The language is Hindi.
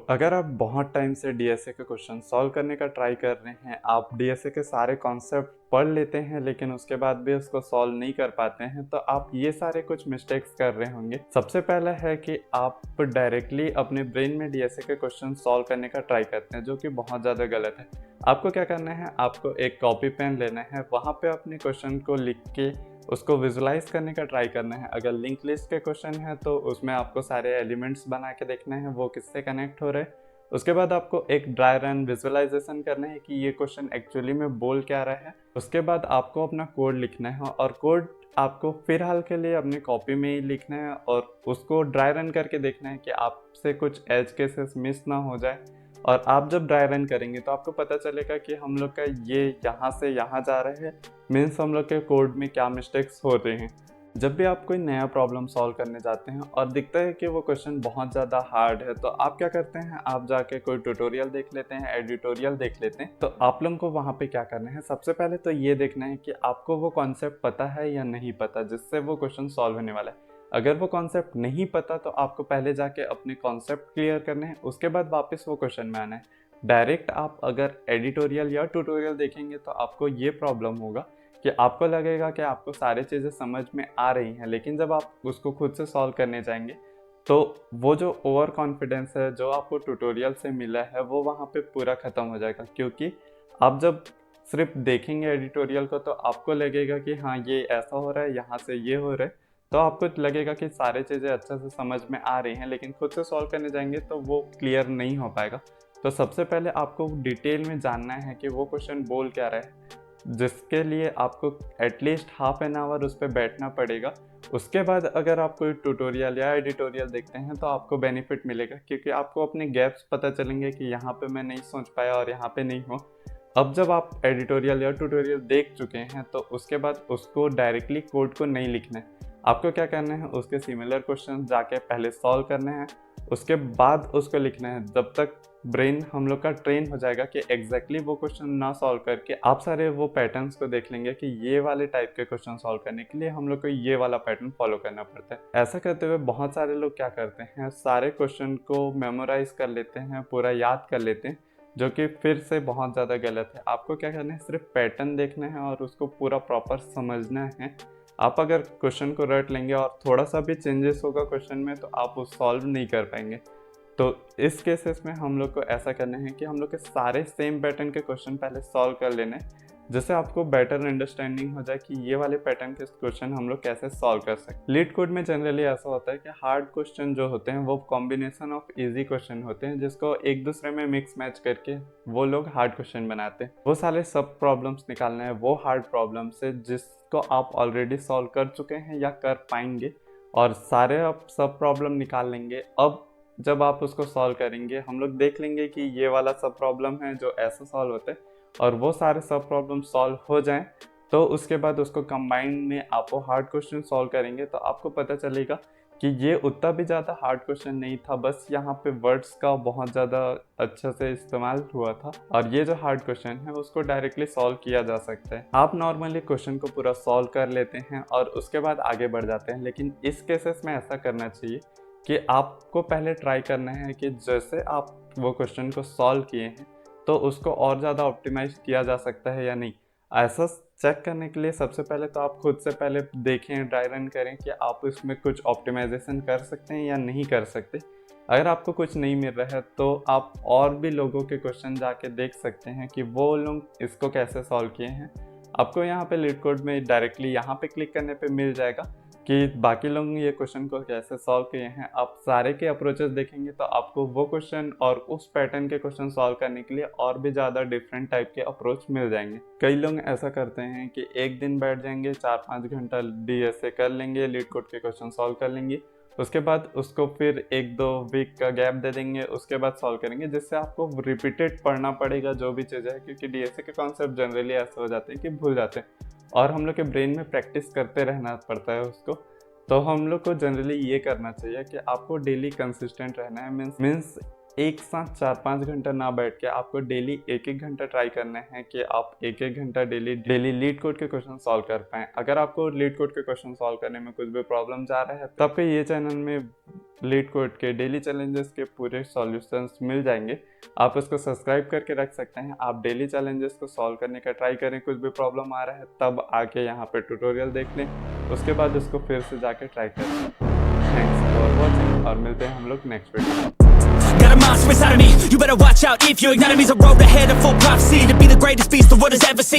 अगर आप बहुत टाइम से डीएसए के क्वेश्चन सॉल्व करने का ट्राई कर रहे हैं, आप डीएसए के सारे कॉन्सेप्ट पढ़ लेते हैं लेकिन उसके बाद भी उसको सॉल्व नहीं कर पाते हैं, तो आप ये सारे कुछ मिस्टेक्स कर रहे होंगे। सबसे पहला है कि आप डायरेक्टली अपने ब्रेन में डीएसए के क्वेश्चन सॉल्व करने का ट्राई करते हैं, जो कि बहुत ज़्यादा गलत है। आपको क्या करना है, आपको एक कॉपी पेन लेना है, वहाँ पे अपने क्वेश्चन को लिख के उसको विजुलाइज करने का ट्राई करना है। अगर लिंक लिस्ट के क्वेश्चन है तो उसमें आपको सारे एलिमेंट्स बना के देखना है वो किससे कनेक्ट हो रहे हैं। उसके बाद आपको एक ड्राई रन विजुअलाइजेशन करना है कि ये क्वेश्चन एक्चुअली में बोल क्या रहा है। उसके बाद आपको अपना कोड लिखना है और कोड आपको फिलहाल के लिए अपनी कॉपी में ही लिखना है और उसको ड्राई रन करके देखना है कि आपसे कुछ एज केसेस मिस ना हो जाए। और आप जब ड्राई रन करेंगे तो आपको पता चलेगा कि हम लोग का ये यहाँ से यहाँ जा रहे हैं, मीन्स हम लोग के कोड में क्या मिस्टेक्स हो रहे हैं। जब भी आप कोई नया प्रॉब्लम सॉल्व करने जाते हैं और दिखता है कि वो क्वेश्चन बहुत ज़्यादा हार्ड है, तो आप क्या करते हैं, आप जाके कोई ट्यूटोरियल देख लेते हैं, एडिटोरियल देख लेते हैं। तो आप लोगों को वहाँ पे क्या करना है, सबसे पहले तो ये देखना है कि आपको वो कॉन्सेप्ट पता है या नहीं पता जिससे वो क्वेश्चन सॉल्व होने वाला है। अगर वो कॉन्सेप्ट नहीं पता तो आपको पहले जाके अपने कॉन्सेप्ट क्लियर करने हैं, उसके बाद वापस वो क्वेश्चन में आना है। डायरेक्ट आप अगर एडिटोरियल या ट्यूटोरियल देखेंगे तो आपको ये प्रॉब्लम होगा कि आपको लगेगा कि आपको सारी चीज़ें समझ में आ रही हैं, लेकिन जब आप उसको खुद से सॉल्व करने जाएंगे तो वो जो ओवर कॉन्फिडेंस है जो आपको ट्यूटोरियल से मिला है वो वहाँ पे पूरा ख़त्म हो जाएगा। क्योंकि आप जब सिर्फ देखेंगे एडिटोरियल को तो आपको लगेगा कि हाँ ये ऐसा हो रहा है, यहाँ से ये हो रहा है, तो आपको लगेगा कि सारी चीज़ें अच्छे से समझ में आ रही हैं, लेकिन खुद से सॉल्व करने जाएंगे तो वो क्लियर नहीं हो पाएगा। तो सबसे पहले आपको डिटेल में जानना है कि वो क्वेश्चन बोल क्या रहा है, जिसके लिए आपको एटलीस्ट हाफ एन आवर उस पर बैठना पड़ेगा। उसके बाद अगर आप कोई ट्यूटोरियल या एडिटोरियल देखते हैं तो आपको बेनिफिट मिलेगा, क्योंकि आपको अपने गैप्स पता चलेंगे कि यहाँ पे मैं नहीं सोच पाया और यहाँ पे नहीं हूँ। अब जब आप एडिटोरियल या ट्यूटोरियल देख चुके हैं तो उसके बाद उसको डायरेक्टली कोड को नहीं लिखना है। आपको क्या करना है, उसके सिमिलर क्वेश्चन जाके पहले सॉल्व करने हैं, उसके बाद उसको लिखना है। जब तक ब्रेन हम लोग का ट्रेन हो जाएगा कि एग्जैक्टली वो क्वेश्चन ना सॉल्व करके आप सारे वो पैटर्न्स को देख लेंगे कि ये वाले टाइप के क्वेश्चन सॉल्व करने के लिए हम लोग को ये वाला पैटर्न फॉलो करना पड़ता है। ऐसा करते हुए बहुत सारे लोग क्या करते हैं, सारे क्वेश्चन को मेमोराइज कर लेते हैं, पूरा याद कर लेते हैं, जो कि फिर से बहुत ज़्यादा गलत है। आपको क्या करना है, सिर्फ पैटर्न देखना है और उसको पूरा प्रॉपर समझना है। आप अगर क्वेश्चन को रट लेंगे और थोड़ा सा भी चेंजेस होगा क्वेश्चन में तो आप वो सॉल्व नहीं कर पाएंगे। तो इस केसेस में हम लोग को ऐसा करना है कि हम लोग के सारे सेम पैटर्न के क्वेश्चन पहले सॉल्व कर लेने, जिससे आपको बेटर अंडरस्टैंडिंग हो जाए कि ये वाले पैटर्न के क्वेश्चन हम लोग कैसे सॉल्व कर सकते हैं। लीड कोड में जनरली ऐसा होता है कि हार्ड क्वेश्चन जो होते हैं वो कॉम्बिनेशन ऑफ इजी क्वेश्चन होते हैं, जिसको एक दूसरे में मिक्स मैच करके वो लोग हार्ड क्वेश्चन बनाते हैं। वो सारे सब प्रॉब्लम्स निकालना है वो हार्ड प्रॉब्लम से जिसको आप ऑलरेडी सॉल्व कर चुके हैं या कर पाएंगे, और सारे आप सब प्रॉब्लम निकाल लेंगे। अब जब आप उसको सॉल्व करेंगे हम लोग देख लेंगे कि ये वाला सब प्रॉब्लम है जो ऐसा सॉल्व होता है, और वो सारे सब प्रॉब्लम सॉल्व हो जाएं तो उसके बाद उसको कंबाइंड में आप वो हार्ड क्वेश्चन सॉल्व करेंगे तो आपको पता चलेगा कि ये उतना भी ज़्यादा हार्ड क्वेश्चन नहीं था, बस यहाँ पे वर्ड्स का बहुत ज़्यादा अच्छा से इस्तेमाल हुआ था और ये जो हार्ड क्वेश्चन है उसको डायरेक्टली सॉल्व किया जा सकता है। आप नॉर्मली क्वेश्चन को पूरा सॉल्व कर लेते हैं और उसके बाद आगे बढ़ जाते हैं, लेकिन इस केसेस में ऐसा करना चाहिए कि आपको पहले ट्राई करना है कि जैसे आप वो क्वेश्चन को सॉल्व किए हैं तो उसको और ज़्यादा ऑप्टिमाइज किया जा सकता है या नहीं। ऐसा चेक करने के लिए सबसे पहले तो आप खुद से पहले देखें, ड्राई रन करें कि आप इसमें कुछ ऑप्टिमाइजेशन कर सकते हैं या नहीं कर सकते। अगर आपको कुछ नहीं मिल रहा है तो आप और भी लोगों के क्वेश्चन जाके देख सकते हैं कि वो लोग इसको कैसे सॉल्व किए हैं। आपको यहाँ पे लीड कोड में डायरेक्टली यहाँ पे क्लिक करने पे मिल जाएगा कि बाकी लोग ये क्वेश्चन को कैसे सॉल्व किए हैं। आप सारे के अप्रोचेस देखेंगे तो आपको वो क्वेश्चन और उस पैटर्न के क्वेश्चन सॉल्व करने के लिए और भी ज़्यादा डिफरेंट टाइप के अप्रोच मिल जाएंगे। कई लोग ऐसा करते हैं कि एक दिन बैठ जाएंगे, 4-5 घंटा डीएसए कर लेंगे, लीड कोड के क्वेश्चन सॉल्व कर लेंगे, उसके बाद उसको फिर 1-2 वीक का गैप दे देंगे, उसके बाद सॉल्व करेंगे, जिससे आपको रिपीटेड पढ़ना पड़ेगा जो भी चीज़ें है, क्योंकि डीएसए के कॉन्सेप्ट जनरली ऐसे हो जाते हैं कि भूल जाते हैं और हम लोग के ब्रेन में प्रैक्टिस करते रहना पड़ता है उसको। तो हम लोग को जनरली ये करना चाहिए कि आपको डेली कंसिस्टेंट रहना है। मीन्स एक साथ 4-5 घंटा ना बैठ के आपको डेली 1-1 घंटा ट्राई करना है कि आप 1-1 घंटा डेली लीड कोड के क्वेश्चन सॉल्व कर पाएँ। अगर आपको लीड कोड के क्वेश्चन सॉल्व करने में कुछ भी प्रॉब्लम्स आ रहा है तो आपको ये चैनल में लीड कोड के डेली चैलेंजेस के पूरे सॉल्यूशंस मिल जाएंगे। आप उसको सब्सक्राइब करके रख सकते हैं। आप डेली चैलेंजेस को सॉल्व करने का ट्राई करें, कुछ भी प्रॉब्लम आ रहा है तब आके यहाँ पे ट्यूटोरियल देख लें, उसके बाद उसको फिर से जाके ट्राई करें। थैंक्स फॉर वॉचिंग और मिलते हैं हम लोग नेक्स्ट वीडियो में। Got a monster inside of me. You better watch out if your enemy's a road ahead of full prophecy to be the greatest beast the world has ever seen.